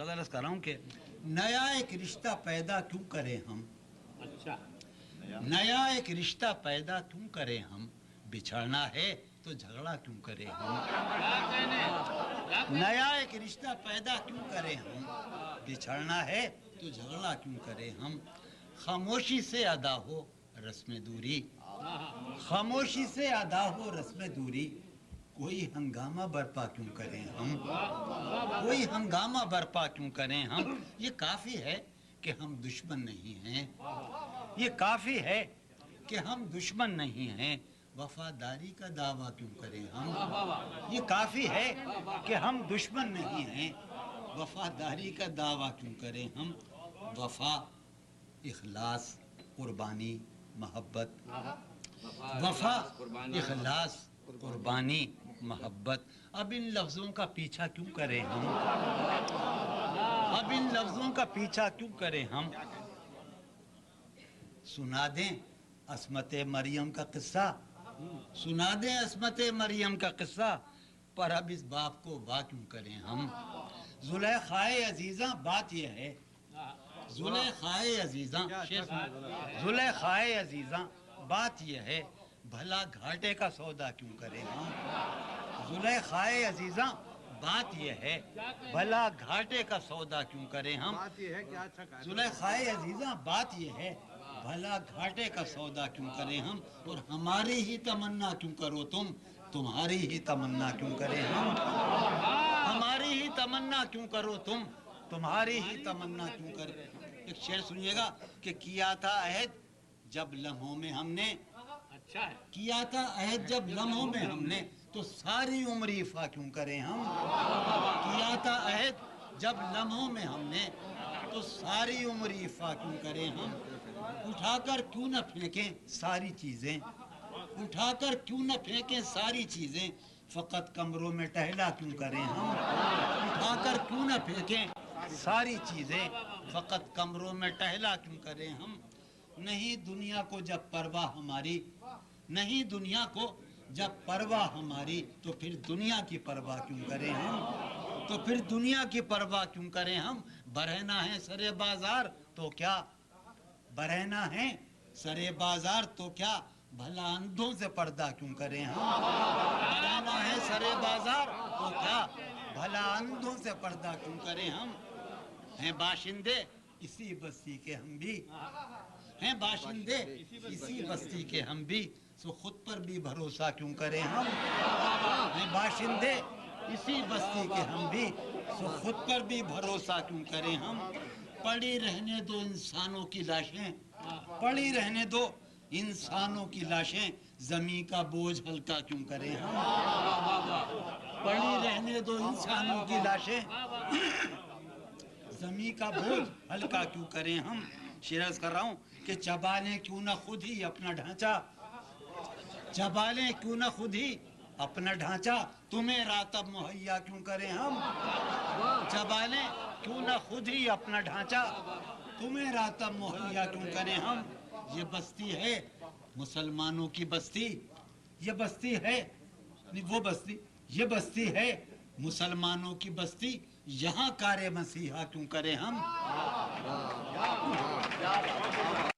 अर्ज कर रहा हूँ कि नया एक रिश्ता पैदा क्यों करें हम। अच्छा, नया एक रिश्ता पैदा क्यों करें हम, बिछड़ना है तो झगड़ा क्यों करें हम। नया एक रिश्ता पैदा क्यों करें हम, बिछड़ना है तो झगड़ा क्यों करें हम। खामोशी से अदा हो रस्म दूरी, खामोशी से अदा हो रस्म दूरी, कोई हंगामा बर्पा क्यों करें हम, कोई हंगामा बर्पा क्यों करें हम। ये काफी है कि हम दुश्मन नहीं हैं, ये काफी है कि हम दुश्मन नहीं हैं, वफादारी का दावा क्यों करें हम। ये काफी है कि हम दुश्मन नहीं हैं, वफादारी का दावा क्यों करें हम। वफा, इखलास, कुर्बानी, मोहब्बत, वफा, इखलास, कुर्बानी, मोहब्बत, अब इन लफ्ज़ों का पीछा क्यों करें हम, अब इन लफ्ज़ों का पीछा क्यों करें हम। सुना दें अस्मत मरियम का किस्सा, सुना दें अस्मत मरियम का किस्सा, पर अब इस बाप को वाह क्यों करें हम। जुलेखाए अजीज़ा बात यह है, जुलेखाए अजीज़ा, जुलेखाए अजीज़ा बात यह है, भला घाटे का सौदा क्यों करें हम। जुलेखाए अजीज़ा बात यह है, भला घाटे का सौदा क्यों करें हम। जुलेखाए अजीज़ा बात यह है, भला घाटे का सौदा क्यों करें हम। और हमारी ही तमन्ना क्यों करो तुम, तुम्हारी ही तमन्ना क्यों करें हम। हमारी ही तमन्ना क्यों करो तुम, तुम्हारी ही तमन्ना क्यों करें। एक शेर सुनिएगा कि किया था अहद जब लम्हों में हमने, अच्छा है, किया था अहद जब लम्हों में हमने, तो सारी उम्र इफ़ा क्यों करें हम। किया था अहद जब लम्हों में हमने, तो सारी उम्र इफ़ा क्यों करें हम। उठाकर क्यों न फेंकें सारी चीज़ें, उठाकर क्यों न फेंकें सारी चीज़ें, फ़कत कमरों में टहला क्यों करें हम। उठाकर क्यों न फेंकें सारी चीज़ें, फ़कत कमरों में टहला क्यों करें हम। नहीं दुनिया को जब परवाह हमारी, नहीं दुनिया को जब परवाह हमारी, तो फिर दुनिया की परवाह क्यों करें हम, तो फिर दुनिया की परवाह क्यों करें हम। बरहना है सरे बाजार तो क्या, बरहना है सरे बाजार तो क्या, भला अंधों से पर्दा क्यों करें हम। बरहना है सरे बाजार तो क्या, भला अंधों से पर्दा क्यों करें हम। हैं बाशिंदे इसी बस्ती के हम भी, हैं बाशिंदे इसी बस्ती के हम भी, सो खुद पर भी भरोसा क्यों करें हम। हैं बाशिंदे इसी बस्ती के हम भी, सो खुद पर भी भरोसा क्यों करें हम। पड़ी रहने दो इंसानों की लाशें, पड़ी रहने दो इंसानों की लाशें, जमीन का बोझ हल्का क्यों करें हम। पड़ी रहने दो इंसानों की लाशें, जमीन का बोझ हल्का क्यों करें हम। शेरज कर रहा हूँ कि चबा लें क्यों ना खुद ही अपना ढांचा, चबा लें क्यों ना खुद ही अपना ढांचा, तुम्हें रातब मुहैया क्यों करें हम। चबा लें क्यों ना खुद ही अपना ढांचा, तुम्हें रातब मुहैया क्यों करें हम। ये बस्ती है मुसलमानों की बस्ती, ये बस्ती है नहीं वो बस्ती, ये बस्ती है मुसलमानों की बस्ती, यहाँ कारे मसीहा क्यों करें हम।